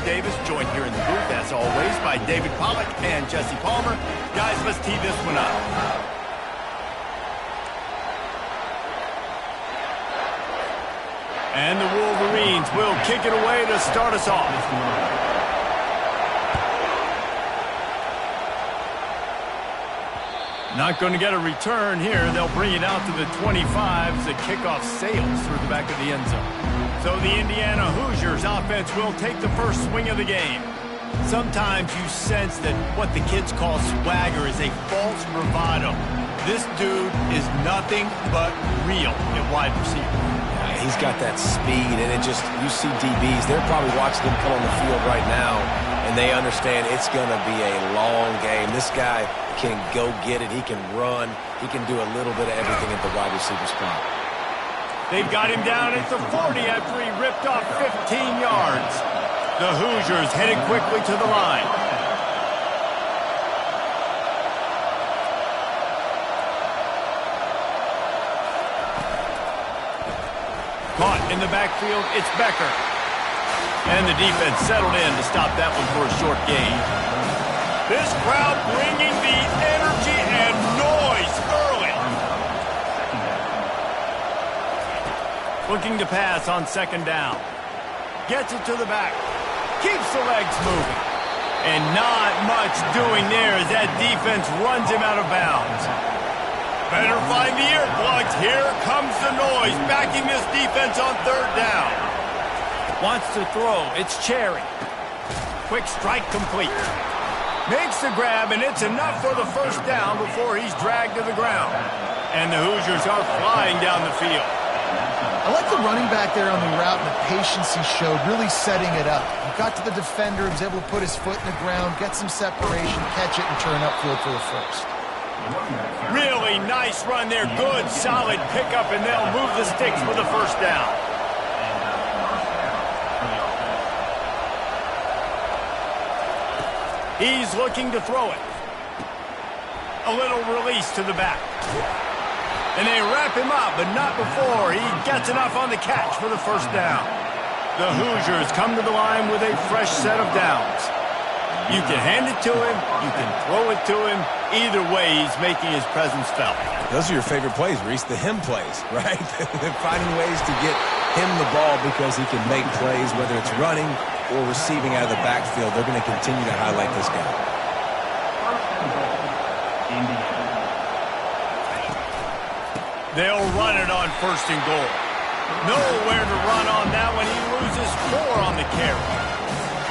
Davis, joined here in the booth, as always, by David Pollack and Jesse Palmer. Guys, let's tee this one up. And the Wolverines will kick it away to start us off. Not going to get a return here. They'll bring it out to the 25 as the kickoff sails through the back of the end zone. So the Indiana Hoosiers offense will take the first swing of the game. Sometimes you sense that what the kids call swagger is a false bravado. This dude is nothing but real at wide receiver. Yeah, he's got that speed, and it just, you see DBs, they're probably watching him come on the field right now, and they understand it's going to be a long game. This guy can go get it. He can run. He can do a little bit of everything at the wide receiver spot. They've got him down at the 40 after he ripped off 15 yards. The Hoosiers headed quickly to the line. Caught in the backfield, it's Becker. And the defense settled in to stop that one for a short gain. This crowd bringing the energy and noise early. Looking to pass on second down. Gets it to the back. Keeps the legs moving. And not much doing there as that defense runs him out of bounds. Better find the earplugs. Here comes the noise, backing this defense on third down. Wants to throw. It's Cherry. Quick strike complete. Makes the grab, and it's enough for the first down before he's dragged to the ground. And the Hoosiers are flying down the field. I like the running back there on the route and the patience he showed, really setting it up. He got to the defender, he was able to put his foot in the ground, get some separation, catch it, and turn upfield for the first. Really nice run there. Good, solid pickup, and they'll move the sticks for the first down. He's looking to throw it. A little release to the back. And they wrap him up, but not before he gets enough on the catch for the first down. The Hoosiers come to the line with a fresh set of downs. You can hand it to him, you can throw it to him. Either way, he's making his presence felt. Those are your favorite plays, Reese, the him plays, right? They're finding ways to get him the ball because he can make plays, whether it's running or receiving out of the backfield. They're going to continue to highlight this guy. They'll run it on first and goal. Nowhere to run on that one. He loses 4 on the carry.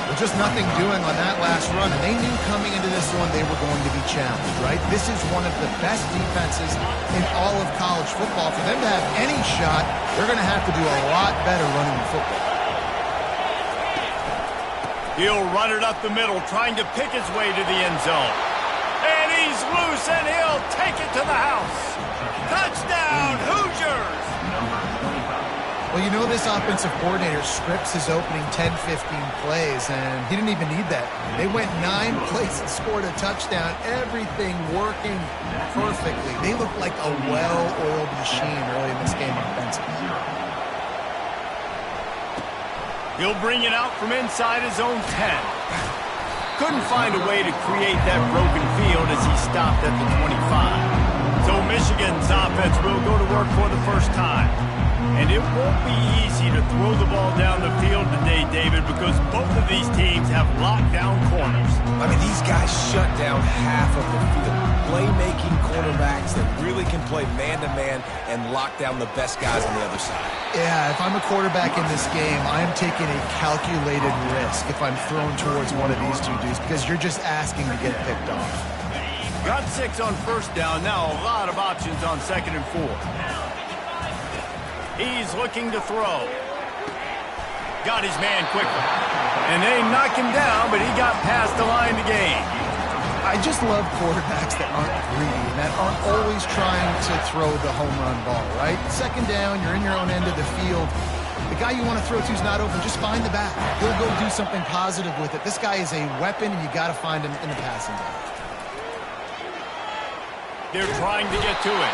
Well, just nothing doing on that last run, and they knew coming into this one they were going to be challenged, right? This is one of the best defenses in all of college football. For them to have any shot, they're going to have to do a lot better running the football. He'll run it up the middle, trying to pick his way to the end zone. And he's loose, and he'll take it to the house. Touchdown, Hoosiers! Well, you know this offensive coordinator scripts his opening 10, 15 plays, and he didn't even need that. They went 9 plays and scored a touchdown. Everything working perfectly. They looked like a well-oiled machine early in this game offensively. He'll bring it out from inside his own 10. Couldn't find a way to create that broken field as he stopped at the 25. So Michigan's offense will go to work for the first time. And it won't be easy to throw the ball down the field today, David, because both of these teams have lockdown corners. I mean, these guys shut down half of the field. Playmaking cornerbacks that really can play man-to-man and lock down the best guys on the other side. Yeah, if I'm a quarterback in this game, I'm taking a calculated risk if I'm thrown towards one of these two dudes because you're just asking to get picked off. Got 6 on first down. Now a lot of options on second and 4. He's looking to throw. Got his man quickly. And they knock him down, but he got past the line to gain. I just love quarterbacks that aren't greedy, and that aren't always trying to throw the home run ball, right? Second down, you're in your own end of the field. The guy you want to throw to is not open. Just find the back. He'll go do something positive with it. This guy is a weapon, and you got to find him in the passing game. They're trying to get to it.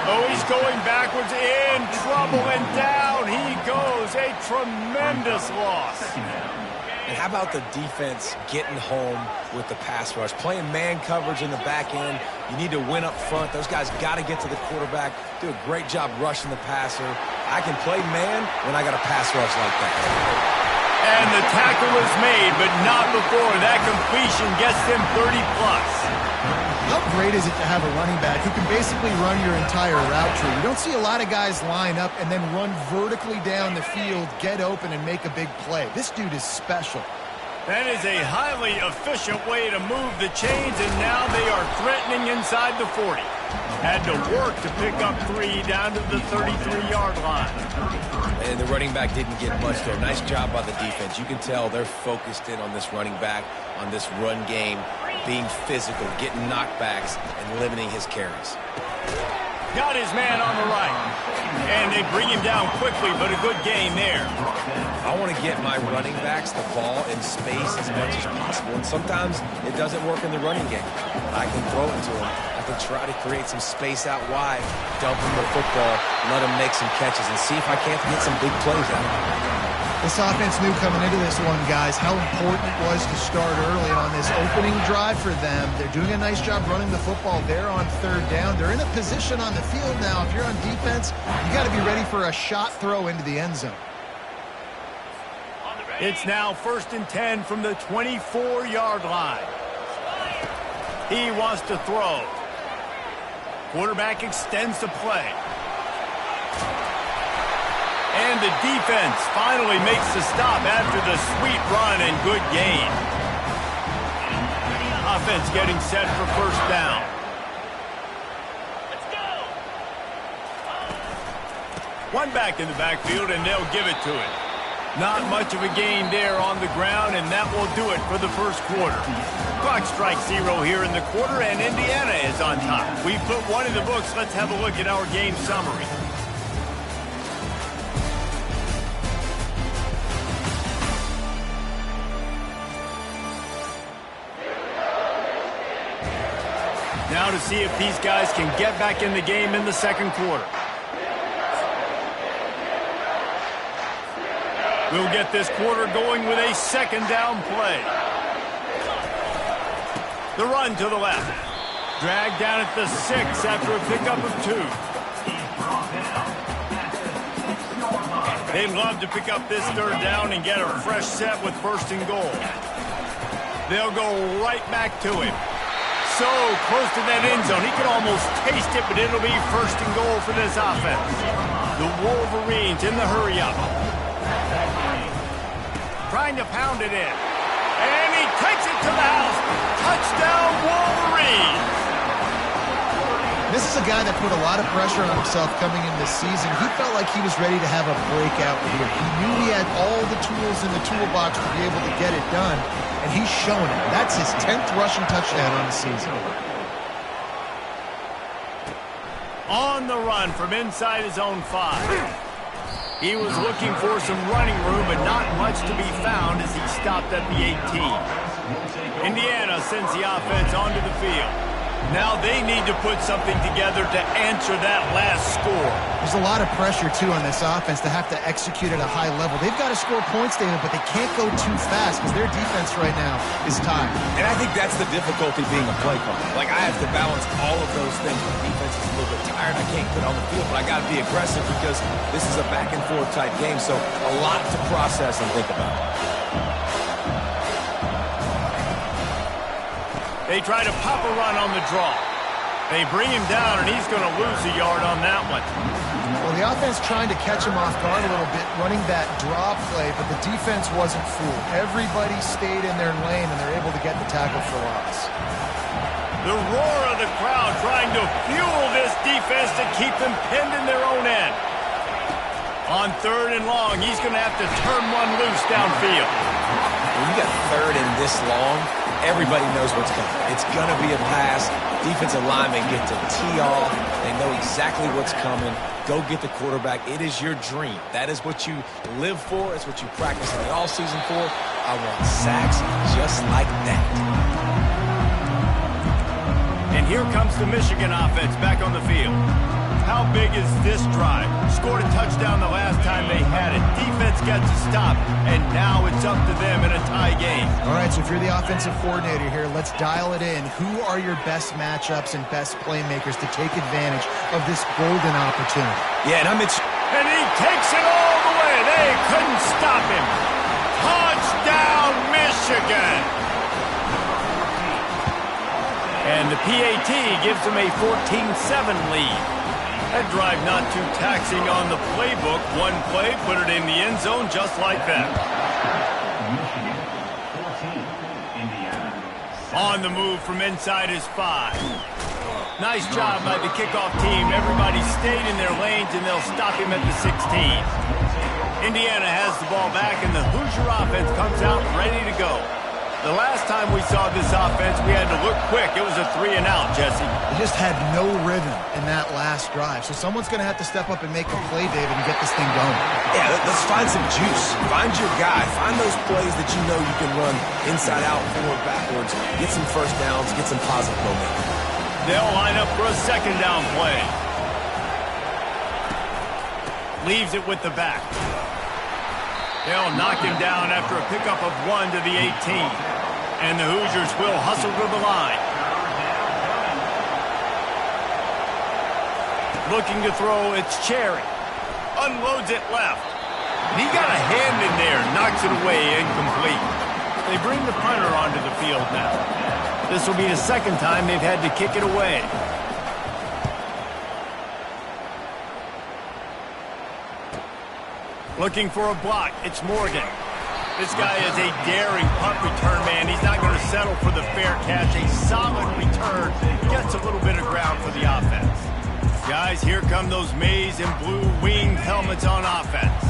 Oh, he's going backwards, in trouble, and down he goes. A tremendous loss. And how about the defense getting home with the pass rush? Playing man coverage in the back end. You need to win up front. Those guys got to get to the quarterback. Do a great job rushing the passer. I can play man when I got a pass rush like that. And the tackle is made, but not before that completion gets them 30+. How great is it to have a running back who can basically run your entire route tree? You don't see a lot of guys line up and then run vertically down the field, get open, and make a big play. This dude is special. That is a highly efficient way to move the chains, and now they are threatening inside the 40. Had to work to pick up 3 down to the 33-yard line. And the running back didn't get much there. Nice job by the defense. You can tell they're focused in on this running back, on this run game, being physical, getting knockbacks, and limiting his carries. Got his man on the right. And they bring him down quickly, but a good gain there. I want to get my running backs the ball in space as much as possible. And sometimes it doesn't work in the running game. But I can throw it to him. I can try to create some space out wide, dump him the football, let him make some catches, and see if I can't get some big plays out of him. This offense knew coming into this one, guys, how important it was to start early on this opening drive for them. They're doing a nice job running the football. They're on 3rd down. They're in a position on the field now. If you're on defense, you got to be ready for a shot throw into the end zone. It's now 1st and 10 from the 24-yard line. He wants to throw. Quarterback extends the play. And the defense finally makes the stop after the sweet run and good gain. Offense getting set for 1st down. Let's go. One back in the backfield, and they'll give it to it. Not much of a gain there on the ground, and that will do it for the 1st quarter. Clock strikes 0 here in the quarter, and Indiana is on top. We put one in the books. Let's have a look at our game summary. Now to see if these guys can get back in the game in the 2nd quarter. We'll get this quarter going with a 2nd down play. The run to the left. Dragged down at the 6 after a pickup of 2. They'd love to pick up this 3rd down and get a fresh set with 1st and goal. They'll go right back to him. So close to that end zone. He could almost taste it, but it'll be 1st and goal for this offense. The Wolverines in the hurry-up. Trying to pound it in. And he takes it to the house. Touchdown, Wolverines! This is a guy that put a lot of pressure on himself coming in this season. He felt like he was ready to have a breakout here. He knew he had all the tools in the toolbox to be able to get it done. And he's shown it. That's his 10th rushing touchdown on the season. On the run from inside his own 5. He was looking for some running room, but not much to be found as he stopped at the 18. Indiana sends the offense onto the field. Now they need to put something together to answer that last score. There's a lot of pressure, too, on this offense to have to execute at a high level. They've got to score points, David, but they can't go too fast because their defense right now is tired. And I think that's the difficulty being a play caller. Like, I have to balance all of those things. My defense is a little bit tired. I can't put on the field, but I got to be aggressive because this is a back-and-forth type game, so a lot to process and think about. They try to pop a run on the draw. They bring him down, and he's going to lose a yard on that one. Well, the offense trying to catch him off guard a little bit, running that draw play, but the defense wasn't fooled. Everybody stayed in their lane, and they're able to get the tackle for loss. The roar of the crowd trying to fuel this defense to keep them pinned in their own end. On 3rd and long, he's going to have to turn one loose downfield. When you got 3rd and this long, everybody knows what's coming. It's going to be a pass. Defensive linemen get to tee off. They know exactly what's coming. Go get the quarterback. It is your dream. That is what you live for. It's what you practice in the offseason for. I want sacks just like that. And here comes the Michigan offense back on the field. How big is this drive? Scored a touchdown the last time they had it. Defense gets a stop, and now it's up to them in a tie game. All right, so if you're the offensive coordinator here, let's dial it in. Who are your best matchups and best playmakers to take advantage of this golden opportunity? Yeah, and I'm Mich. And he takes it all the way. They couldn't stop him. Touchdown, Michigan. And the PAT gives them a 14-7 lead. That drive not too taxing on the playbook. One play, put it in the end zone just like that. On the move from inside his 5. Nice job by the kickoff team. Everybody stayed in their lanes, and they'll stop him at the 16. Indiana has the ball back, and the Hoosier offense comes out ready to go. The last time we saw this offense, we had to look quick. It was a 3-and-out, Jesse. They just had no rhythm in that last drive. So someone's going to have to step up and make a play, David, and get this thing going. Yeah, let's find some juice. Find your guy. Find those plays that you know you can run inside out, forward, backwards. Get some first downs. Get some positive momentum. They'll line up for a second down play. Leaves it with the back. They'll knock him down after a pickup of 1 to the 18. And the Hoosiers will hustle to the line. Looking to throw, it's Cherry. Unloads it left. He got a hand in there, knocks it away, incomplete. They bring the punter onto the field now. This will be the second time they've had to kick it away. Looking for a block, it's Morgan. This guy is a daring punt return man. He's not going to settle for the fair catch. A solid return. Gets a little bit of ground for the offense. Guys, here come those maize and blue winged helmets on offense.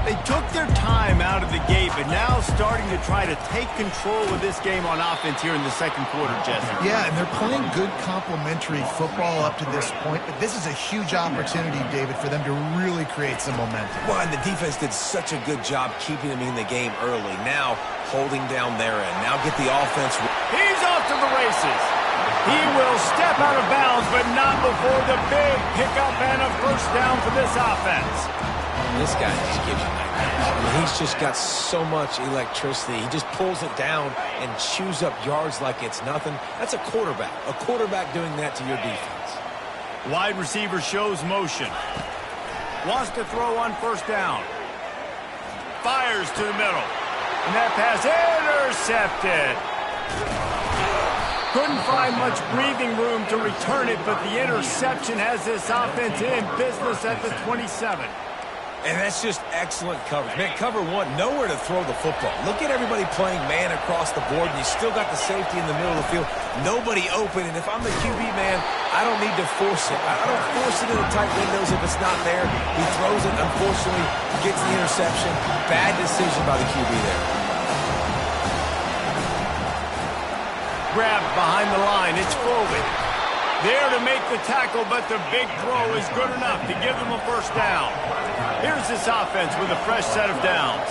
They took their time out of the gate, but now starting to try to take control of this game on offense here in the second quarter, Jesse. Yeah, and they're playing good complementary football up to this point, but this is a huge opportunity, David, for them to really create some momentum. Well, and the defense did such a good job keeping them in the game early. Now, holding down their end. Now get the offense. He's off to the races. He will step out of bounds, but not before the big pickup and a first down for this offense. This guy just gives you nightmares. I mean, he's just got so much electricity. He just pulls it down and chews up yards like it's nothing. That's a quarterback. A quarterback doing that to your defense. Wide receiver shows motion. Wants to throw on first down. Fires to the middle. And that pass intercepted. Couldn't find much breathing room to return it, but the interception has this offense in business at the 27. And that's just excellent coverage. Man, cover one, nowhere to throw the football. Look at everybody playing man across the board, and you still got the safety in the middle of the field. Nobody open, and if I'm the QB, man, I don't need to force it. I don't force it in the tight windows if it's not there. He throws it, unfortunately, gets the interception. Bad decision by the QB there. Grabbed behind the line, it's Foley. There to make the tackle, but the big throw is good enough to give them a first down. Here's this offense with a fresh set of downs.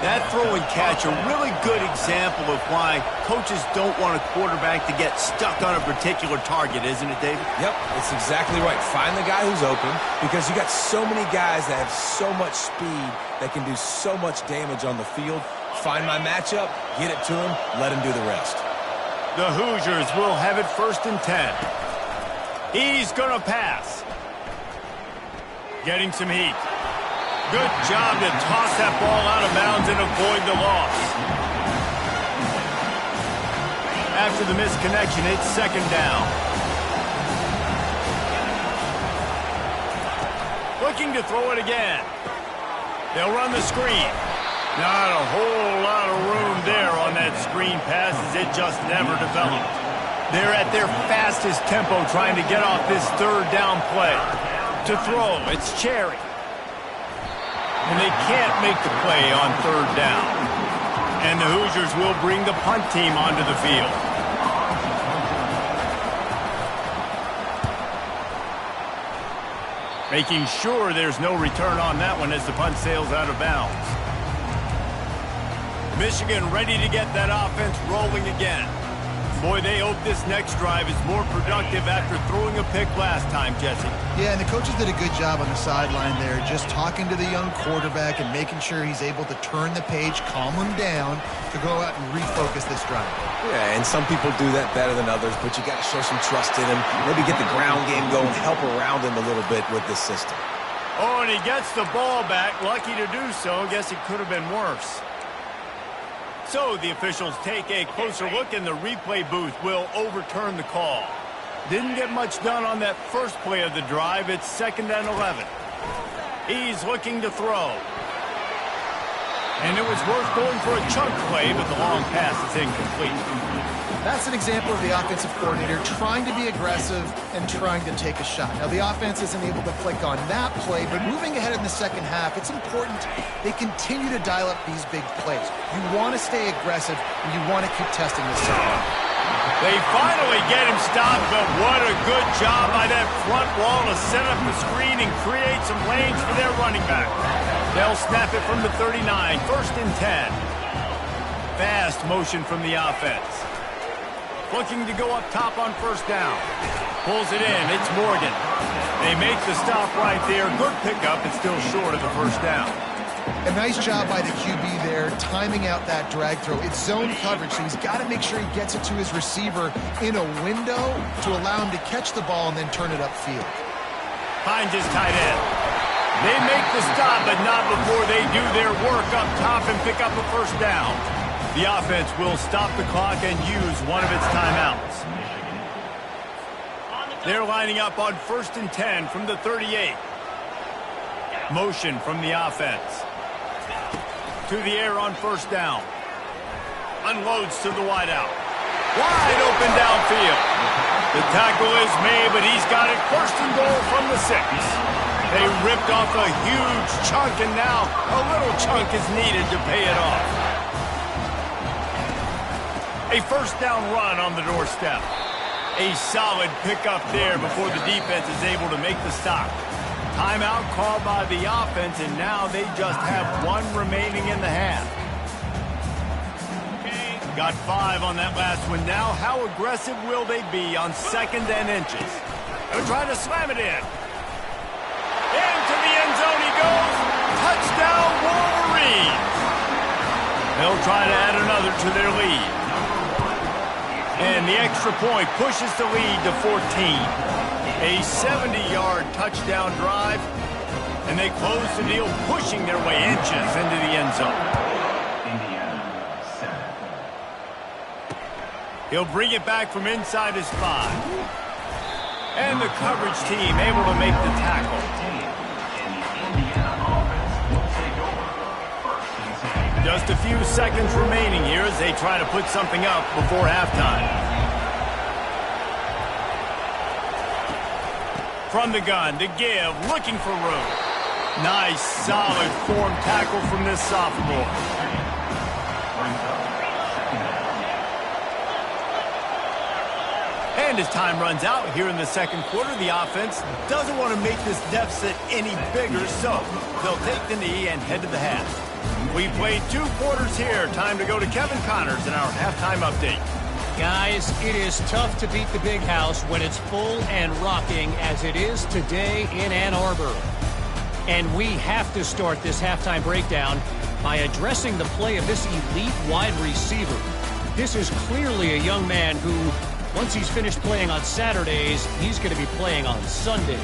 That throw and catch a really good example of why coaches don't want a quarterback to get stuck on a particular target, isn't it, David? Yep, it's exactly right. Find the guy who's open because you got so many guys that have so much speed that can do so much damage on the field. Find my matchup, get it to him, let him do the rest. The Hoosiers will have it 1st and 10. He's going to pass. Getting some heat. Good job to toss that ball out of bounds and avoid the loss. After the misconnection, it's second down. Looking to throw it again. They'll run the screen. Not a whole lot of room there on that screen pass as it just never developed. They're at their fastest tempo trying to get off this third down play. To throw, it's Cherry. And they can't make the play on third down. And the Hoosiers will bring the punt team onto the field. Making sure there's no return on that one as the punt sails out of bounds. Michigan ready to get that offense rolling again. Boy, they hope this next drive is more productive after throwing a pick last time, Jesse. Yeah, and the coaches did a good job on the sideline there, just talking to the young quarterback and making sure he's able to turn the page, calm him down, to go out and refocus this drive. Yeah, and some people do that better than others, but you got to show some trust in him. Maybe get the ground game going, help around him a little bit with this system. Oh, and he gets the ball back. Lucky to do so. Guess it could have been worse. So the officials take a closer look, and the replay booth will overturn the call. Didn't get much done on that first play of the drive. It's 2nd and 11. He's looking to throw. And it was worth going for a chunk play, but the long pass is incomplete. That's an example of the offensive coordinator trying to be aggressive and trying to take a shot. Now, the offense isn't able to click on that play, but moving ahead in the second half, it's important they continue to dial up these big plays. You want to stay aggressive, and you want to keep testing this out. They finally get him stopped, but what a good job by that front wall to set up the screen and create some lanes for their running back. They'll snap it from the 39, 1st and 10. Fast motion from the offense. Looking to go up top on 1st down. Pulls it in. It's Morgan. They make the stop right there. Good pickup. It's still short of the 1st down. A nice job by the QB there, timing out that drag throw. It's zone coverage, so he's got to make sure he gets it to his receiver in a window to allow him to catch the ball and then turn it upfield. Finds his tight end. They make the stop, but not before they do their work up top and pick up a 1st down. The offense will stop the clock and use one of its timeouts. They're lining up on 1st and 10 from the 38. Motion from the offense. To the air on 1st down. Unloads to the wideout. Wide open downfield. The tackle is made, but he's got it 1st and goal from the 6. They ripped off a huge chunk, and now a little chunk is needed to pay it off. A 1st down run on the doorstep. A solid pickup there before the defense is able to make the stop. Timeout called by the offense, and now they just have one remaining in the half. Got 5 on that last one. Now, how aggressive will they be on 2nd and inches? They'll try to slam it in. Into the end zone he goes. Touchdown, Wolverines. They'll try to add another to their lead. And the extra point pushes the lead to 14. A 70-yard touchdown drive, and they close the deal, pushing their way inches into the end zone. He'll bring it back from inside his 5. And the coverage team able to make the tackle. Just a few seconds remaining here as they try to put something up before halftime. From the gun, to give, looking for room. Nice, solid form tackle from this sophomore. And as time runs out here in the 2nd quarter, the offense doesn't want to make this deficit any bigger, so they'll take the knee and head to the half. We played 2 quarters here. Time to go to Kevin Connors in our halftime update. Guys, it is tough to beat the Big House when it's full and rocking as it is today in Ann Arbor. And we have to start this halftime breakdown by addressing the play of this elite wide receiver. This is clearly a young man who, once he's finished playing on Saturdays, he's going to be playing on Sundays.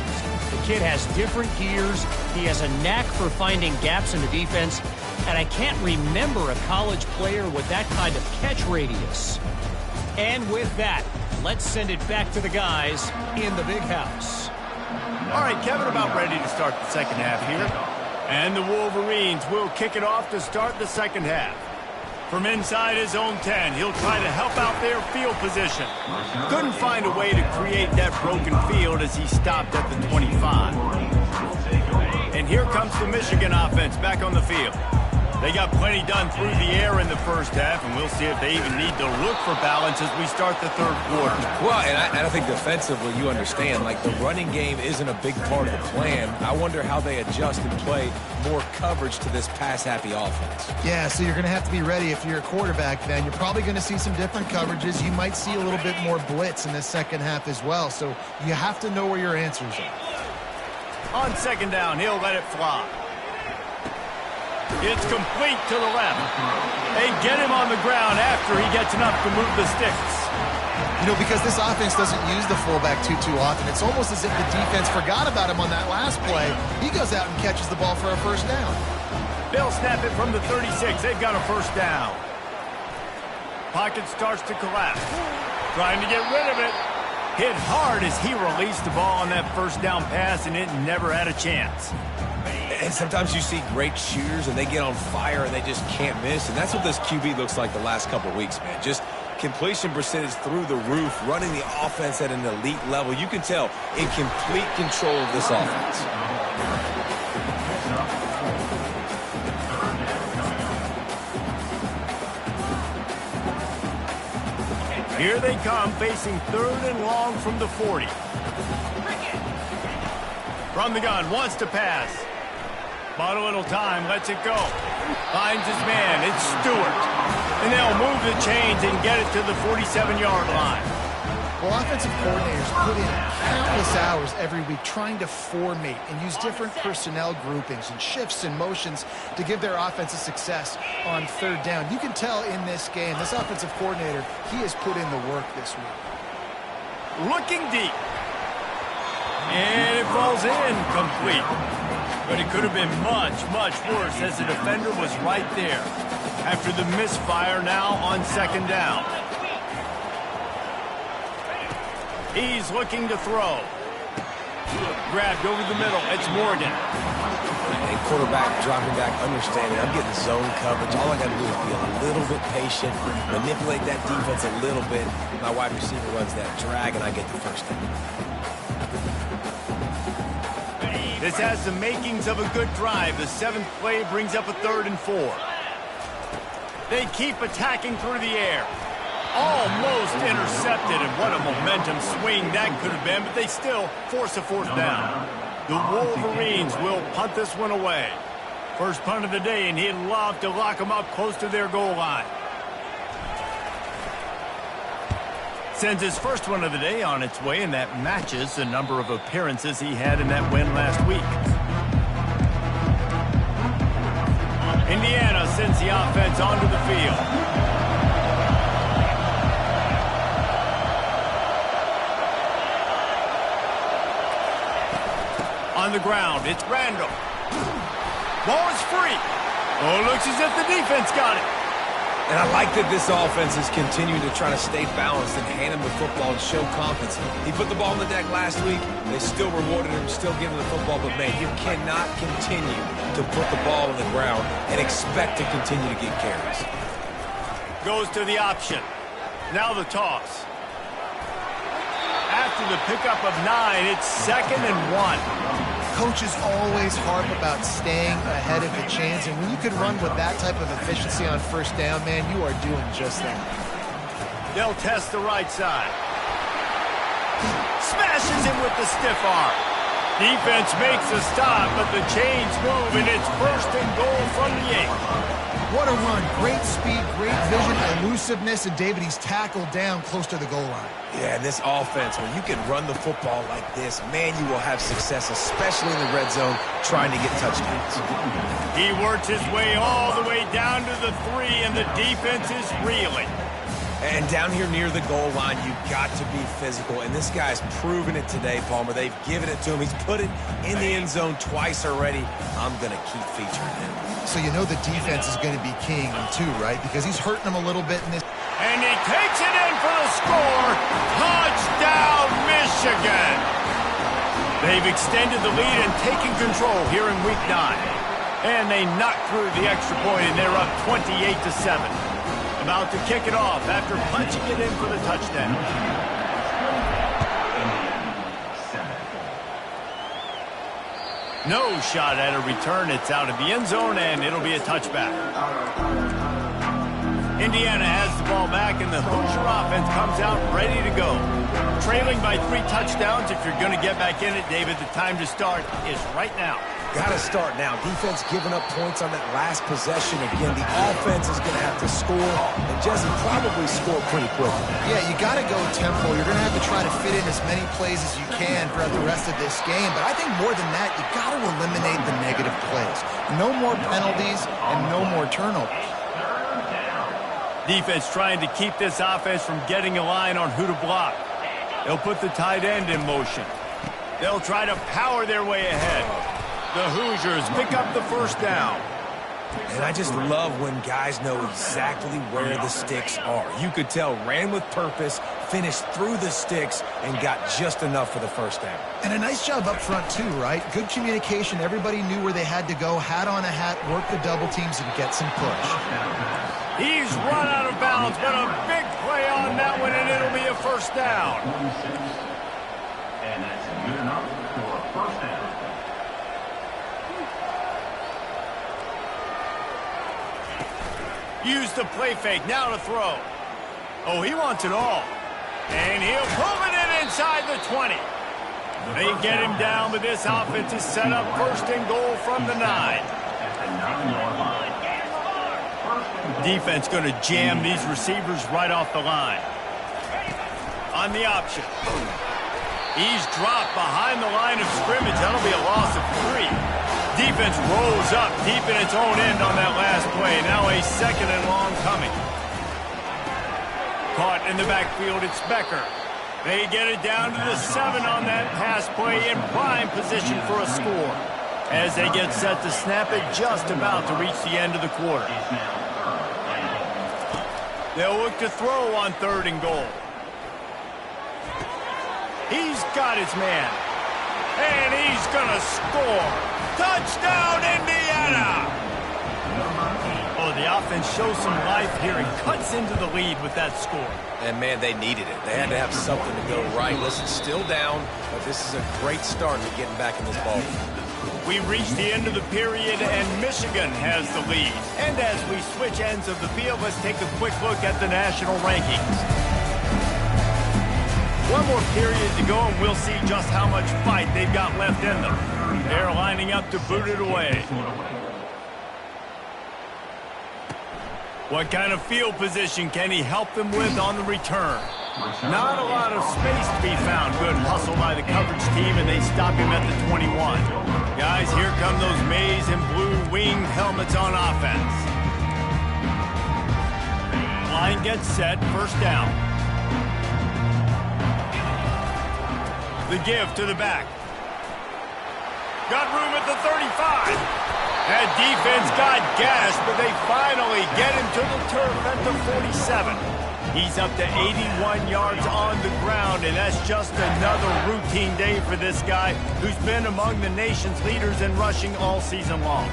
The kid has different gears. He has a knack for finding gaps in the defense. And I can't remember a college player with that kind of catch radius. And with that, let's send it back to the guys in the Big House. All right, Kevin, about ready to start the 2nd half here. And the Wolverines will kick it off to start the 2nd half. From inside his own 10, he'll try to help out their field position. Couldn't find a way to create that broken field as he stopped at the 25. And here comes the Michigan offense back on the field. They got plenty done through the air in the first half, and we'll see if they even need to look for balance as we start the third quarter. Well, and I think defensively, you understand, like the running game isn't a big part of the plan. I wonder how they adjust and play more coverage to this pass-happy offense. Yeah, so you're going to have to be ready if you're a quarterback, then. You're probably going to see some different coverages. You might see a little bit more blitz in the second half as well, so you have to know where your answers are. On second down, he'll let it fly. It's complete to the left. They get him on the ground after he gets enough to move the sticks. You know, because this offense doesn't use the fullback too often, it's almost as if the defense forgot about him on that last play. He goes out and catches the ball for a first down. They'll snap it from the 36. They've got a first down. Pocket starts to collapse. Trying to get rid of it. Hit hard as he released the ball on that first down pass, and it never had a chance. And sometimes you see great shooters, and they get on fire, and they just can't miss. And that's what this QB looks like the last couple of weeks, man. Just completion percentage through the roof, running the offense at an elite level. You can tell in complete control of this offense. Here they come, facing third and long from the 40. From the gun, wants to pass. Bought a little time, lets it go. Finds his man, it's Stewart. And they'll move the chains and get it to the 47-yard line. Well, offensive coordinators put in countless hours every week trying to formate and use different personnel groupings and shifts and motions to give their offense a success on third down. You can tell in this game, this offensive coordinator, he has put in the work this week. Looking deep. And it falls in complete. But it could have been much, much worse as the defender was right there. After the misfire now on second down. He's looking to throw. Grabbed over the middle. It's Morgan. And quarterback dropping back, understanding I'm getting zone coverage. All I got to do is be a little bit patient, manipulate that defense a little bit. My wide receiver runs that drag, and I get the first down. This has the makings of a good drive. The seventh play brings up a 3rd and 4. They keep attacking through the air. Almost intercepted, and what a momentum swing that could have been, but they still force a 4th down. The Wolverines will punt this one away. First punt of the day, and he'd love to lock them up close to their goal line. Sends his first one of the day on its way, and that matches the number of appearances he had in that win last week. Indiana sends the offense onto the field. On the ground, it's Randall. Ball is free. Oh, looks as if the defense got it. And I like that this offense is continuing to try to stay balanced and hand him the football and show confidence. He put the ball on the deck last week. They still rewarded him, still giving him the football. But, man, you cannot continue to put the ball on the ground and expect to continue to get carries. Goes to the option. Now the toss. After the pickup of 9, it's 2nd and 1. Coaches always harp about staying ahead of the chains, and when you can run with that type of efficiency on first down, man, you are doing just that. They'll test the right side. Smashes him with the stiff arm. Defense makes a stop, but the chains move, and it's 1st and goal from the 8. What a run. Great speed, great vision, elusiveness, and David, he's tackled down close to the goal line. Yeah, and this offense, when you can run the football like this, man, you will have success, especially in the red zone, trying to get touchdowns. He works his way all the way down to the 3, and the defense is reeling. And down here near the goal line, you've got to be physical. And this guy's proven it today, Palmer. They've given it to him. He's put it in the end zone twice already. I'm going to keep featuring him. So you know the defense is going to be keying him too, right? Because he's hurting him a little bit in this. And he takes it in for the score. Touchdown, Michigan. They've extended the lead and taken control here in Week 9. And they knocked through the extra point, and they're up 28-7. About to kick it off after punching it in for the touchdown. No shot at a return. It's out of the end zone, and it'll be a touchback. Indiana has the ball back, and the Hoosier offense comes out ready to go. Trailing by 3 touchdowns. If you're going to get back in it, David, the time to start is right now. Got to start now. Defense giving up points on that last possession. Again, the offense is going to have to score, and Jesse probably score pretty quickly. Yeah, you got to go tempo. You're going to have to try to fit in as many plays as you can throughout the rest of this game. But I think more than that, you got to eliminate the negative plays. No more penalties and no more turnovers. Defense trying to keep this offense from getting a line on who to block. They'll put the tight end in motion. They'll try to power their way ahead. The Hoosiers pick up the first down. And I just love when guys know exactly where the sticks are. You could tell ran with purpose, finished through the sticks, and got just enough for the first down. And a nice job up front, too, right? Good communication. Everybody knew where they had to go. Hat on a hat, work the double teams, and get some push. He's run out of bounds, but a big play on that one, and it'll be a first down. And that's good enough for a first down. Use the play fake, now to throw. Oh, he wants it all. And he'll pull it in inside the 20. They get him down, but this offense is set up first and goal from the 9. At the 9-yard line. Defense going to jam these receivers right off the line. On the option. He's dropped behind the line of scrimmage. That'll be a loss of 3. Defense rolls up deep in its own end on that last play. Now a second and long coming. Caught in the backfield, it's Becker. They get it down to the 7 on that pass play in prime position for a score. As they get set to snap it, just about to reach the end of the quarter. They'll look to throw on 3rd and goal. He's got his man. And he's going to score. Touchdown, Indiana! Oh, the offense shows some life here and cuts into the lead with that score. And, man, they needed it. They had to have something to go right. Listen, still down, but this is a great start to getting back in this ball. We reached the end of the period, and Michigan has the lead. And as we switch ends of the field, let's take a quick look at the national rankings. One more period to go, and we'll see just how much fight they've got left in them. They're lining up to boot it away. What kind of field position can he help them with on the return? Not a lot of space to be found. Good hustle by the coverage team, and they stop him at the 21. Guys, here come those maize and blue winged helmets on offense. Line gets set, first down. The give to the back. Got room at the 35. That defense got gashed, but they finally get him to the turf at the 47. He's up to 81 yards on the ground, and that's just another routine day for this guy who's been among the nation's leaders in rushing all season long.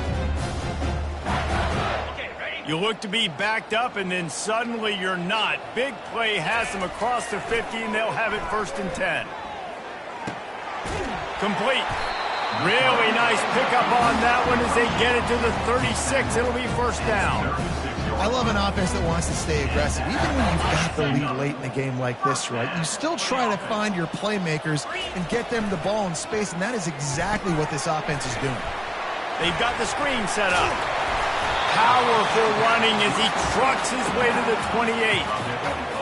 You look to be backed up, and then suddenly you're not. Big play has them across the 50, and they'll have it 1st and 10. Complete. Really nice pickup on that one as they get it to the 36. It'll be first down. I love an offense that wants to stay aggressive. Even when you've got the lead late in a game like this, right, you still try to find your playmakers and get them the ball in space, and that is exactly what this offense is doing. They've got the screen set up. Powerful running as he trucks his way to the 28.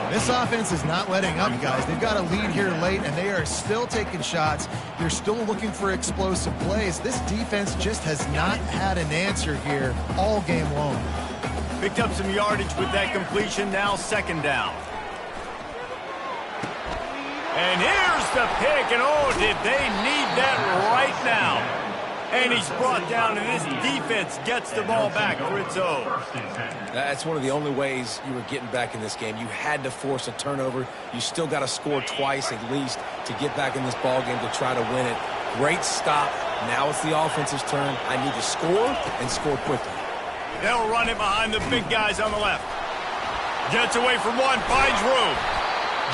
This offense is not letting up, guys. They've got a lead here late, and they are still taking shots. They're still looking for explosive plays. This defense just has not had an answer here all game long. Picked up some yardage with that completion, now 2nd down. And here's the pick, and oh, did they need that right now. And he's brought down, and this defense gets the ball back for its own. That's one of the only ways you were getting back in this game. You had to force a turnover. You still got to score twice at least to get back in this ball game to try to win it. Great stop. Now it's the offense's turn. I need to score and score quickly. They'll run it behind the big guys on the left. Gets away from one, finds room.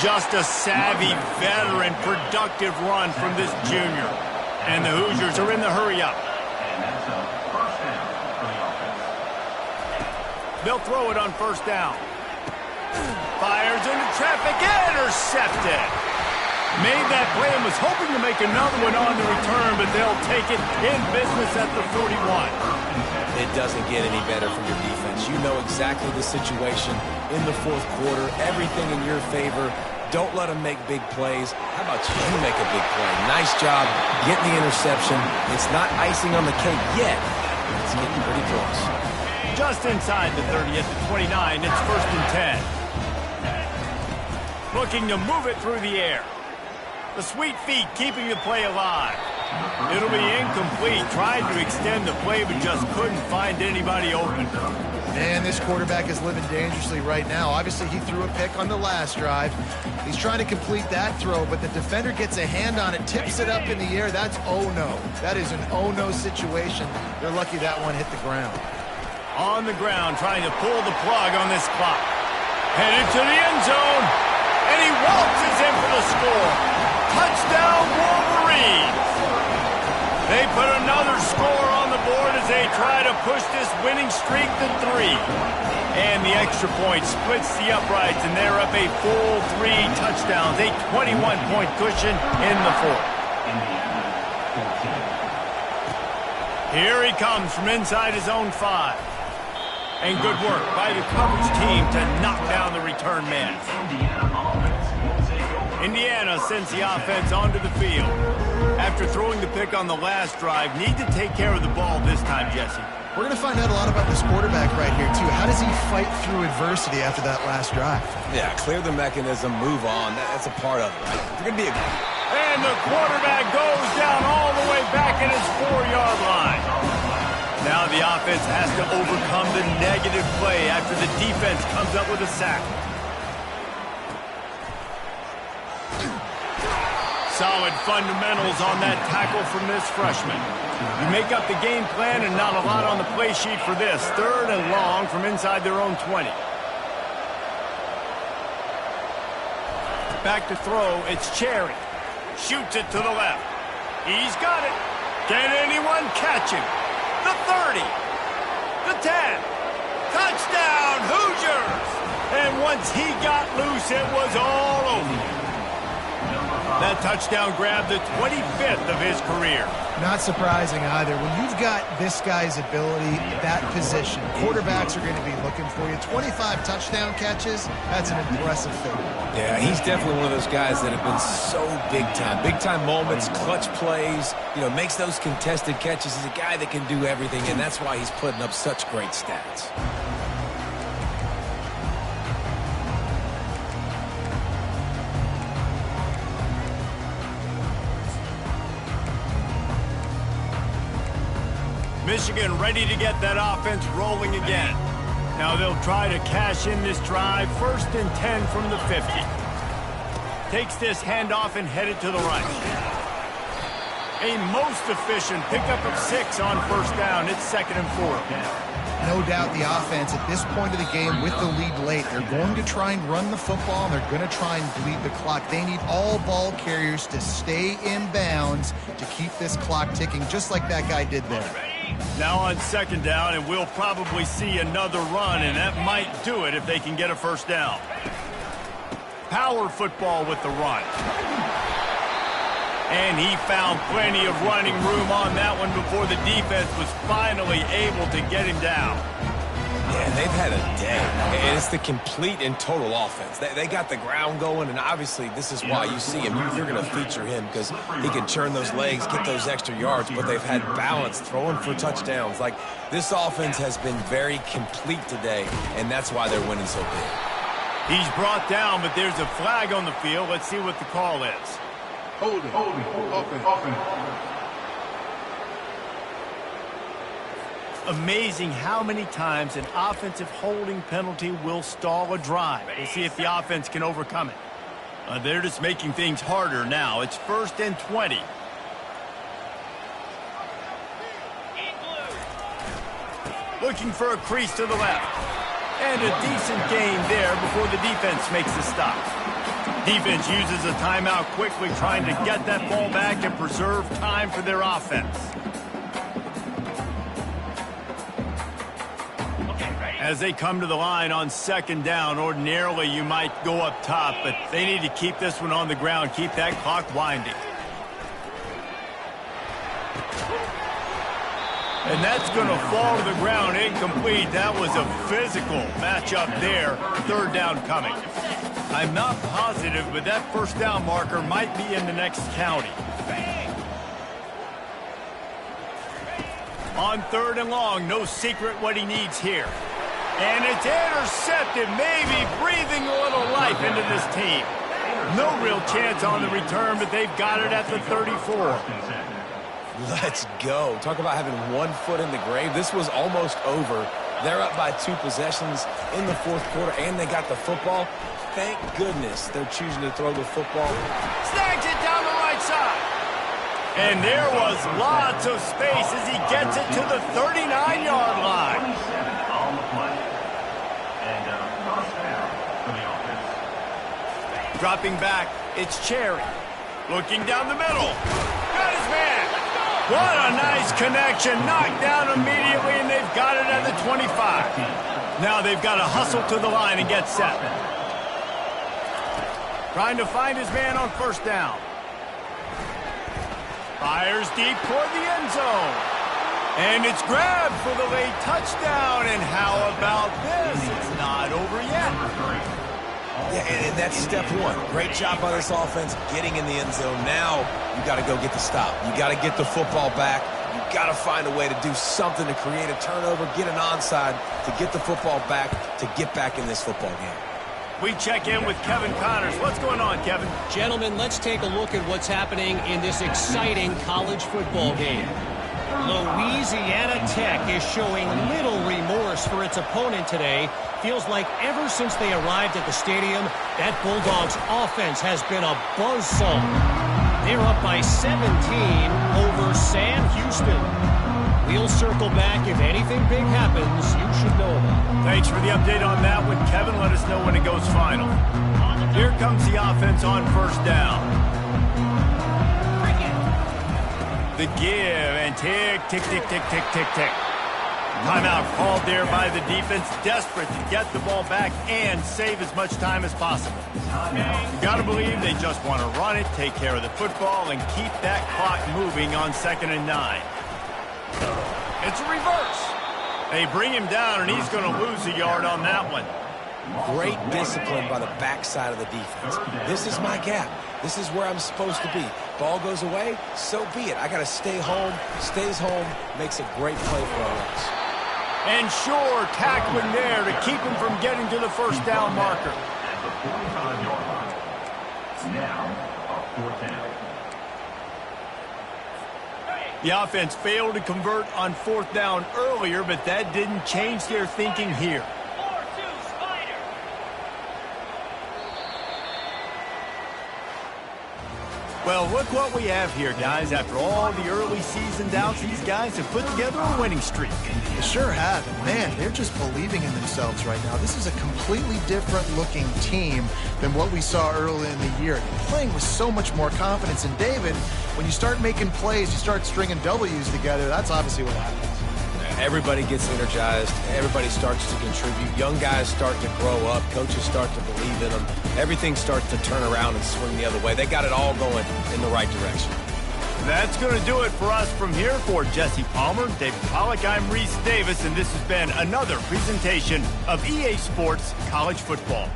Just a savvy, veteran, productive run from this junior. And the Hoosiers are in the hurry-up. And that's a first down for the offense. They'll throw it on first down. Fires into traffic, intercepted. Made that play and was hoping to make another one on the return, but they'll take it in business at the 41. It doesn't get any better from your defense. You know exactly the situation in the fourth quarter, everything in your favor. Don't let them make big plays. How about you make a big play? Nice job getting the interception. It's not icing on the cake yet. It's getting pretty close. Just inside the 30 at the 29, it's first and 10. Looking to move it through the air. The sweet feet keeping the play alive. It'll be incomplete. Tried to extend the play, but just couldn't find anybody open. Man, this quarterback is living dangerously right now. Obviously, he threw a pick on the last drive. He's trying to complete that throw, but the defender gets a hand on it, tips it up in the air. That's oh-no. That is an oh-no situation. They're lucky that one hit the ground. On the ground, trying to pull the plug on this clock. Headed to the end zone, and he waltzes in for the score. Touchdown, Wolverines! They put another score on the board as they try to push this winning streak to 3. And the extra point splits the uprights, and they're up a full 3 touchdowns, a 21-point cushion in the fourth. Here he comes from inside his own 5. And good work by the coverage team to knock down the return man. Indiana sends the offense onto the field. After throwing the pick on the last drive, need to take care of the ball this time, Jesse. We're going to find out a lot about this quarterback right here, too. How does he fight through adversity after that last drive? Yeah, clear the mechanism, move on. That's a part of it, right? They're going to be a... And the quarterback goes down all the way back at his 4-yard line. Now the offense has to overcome the negative play after the defense comes up with a sack. Solid fundamentals on that tackle from this freshman. You make up the game plan and not a lot on the play sheet for this. 3rd and long from inside their own 20. Back to throw, it's Cherry. Shoots it to the left. He's got it. Can anyone catch him? The 30. The 10. Touchdown, Hoosiers! And once he got loose, it was all over. That touchdown grabbed the 25th of his career. Not surprising either. When you've got this guy's ability, that position, quarterbacks are going to be looking for you. 25 touchdown catches, that's an impressive thing. Yeah, he's definitely one of those guys that have been so big time. Big time moments, clutch plays, makes those contested catches. He's a guy that can do everything, and that's why he's putting up such great stats. Michigan ready to get that offense rolling again. Now they'll try to cash in this drive. 1st and 10 from the 50. Takes this handoff and headed to the right. A most efficient pickup of 6 on first down. It's 2nd and 4. No doubt the offense at this point of the game with the lead late, they're going to try and run the football, and they're going to try and bleed the clock. They need all ball carriers to stay in bounds to keep this clock ticking, just like that guy did there. Now on 2nd down, and we'll probably see another run, and that might do it if they can get a first down. Power football with the run. And he found plenty of running room on that one before the defense was finally able to get him down. Yeah, they've had a day, and it's the complete and total offense. They got the ground going, and obviously this is why you see him. You're going to feature him because he can churn those legs, get those extra yards, but they've had balance, throwing for touchdowns. Like, this offense has been very complete today, and that's why they're winning so big. He's brought down, but there's a flag on the field. Let's see what the call is. Holding. Offense. Amazing how many times an offensive holding penalty will stall a drive. We'll see if the offense can overcome it. They're just making things harder now. It's 1st and 20. Looking for a crease to the left. And a decent gain there before the defense makes the stop. Defense uses a timeout quickly, trying to get that ball back and preserve time for their offense. As they come to the line on second down, ordinarily you might go up top, but they need to keep this one on the ground, keep that clock winding. And that's going to fall to the ground incomplete. That was a physical matchup there. Third down coming. I'm not positive, but that first down marker might be in the next county. On third and long, no secret what he needs here. And it's intercepted, maybe breathing a little life into this team. No real chance on the return, but they've got it at the 34. Let's go. Talk about having 1 foot in the grave. This was almost over. They're up by 2 possessions in the fourth quarter, and they got the football. Thank goodness they're choosing to throw the football. Snags it down the right side. And there was lots of space as he gets it to the 39-yard line. On the play. And first down for the offense. Dropping back, it's Cherry. Looking down the middle. Got his man. What a nice connection. Knocked down immediately, and they've got it at the 25. Now they've got to hustle to the line and get set. Trying to find his man on first down. Fires deep toward the end zone. And it's grabbed for the late touchdown. And how about this? It's not over yet. Yeah, and that's step one. Great job by this offense getting in the end zone. Now you got to go get the stop. You got to get the football back. You got to find a way to do something to create a turnover, get an onside, to get the football back, to get back in this football game. We check in with Kevin Connors. What's going on, Kevin? Gentlemen, let's take a look at what's happening in this exciting college football game. Louisiana Tech is showing little remorse for its opponent today. Feels like ever since they arrived at the stadium, that Bulldogs offense has been a buzzsaw. They're up by 17 over Sam Houston. We'll circle back. If anything big happens, you should know about it. Thanks for the update on that one, Kevin. Let us know when it goes final. Here comes the offense on first down. The give and tick, tick, tick, tick, tick, tick, tick. Timeout called there by the defense, desperate to get the ball back and save as much time as possible. You got to believe they just want to run it, take care of the football, and keep that clock moving on 2nd and 9. It's a reverse. They bring him down, and he's going to lose a yard on that one. Great discipline by the backside of the defense. This is my gap. This is where I'm supposed to be. Ball goes away, so be it. I got to stay home. Stays home, makes a great play for us. And sure, tackling there to keep him from getting to the first down marker. At the 45-yard line. Now, a 4th down. The offense failed to convert on 4th down earlier, but that didn't change their thinking here. Well, look what we have here, guys. After all the early season doubts, these guys have put together a winning streak. They sure have. And man, they're just believing in themselves right now. This is a completely different looking team than what we saw early in the year. They're playing with so much more confidence. And David, when you start making plays, you start stringing W's together, that's obviously what happens. Everybody gets energized. Everybody starts to contribute. Young guys start to grow up. Coaches start to believe in them. Everything starts to turn around and swing the other way. They got it all going in the right direction. That's going to do it for us from here. For Jesse Palmer, David Pollack, I'm Reese Davis, and this has been another presentation of EA Sports College Football.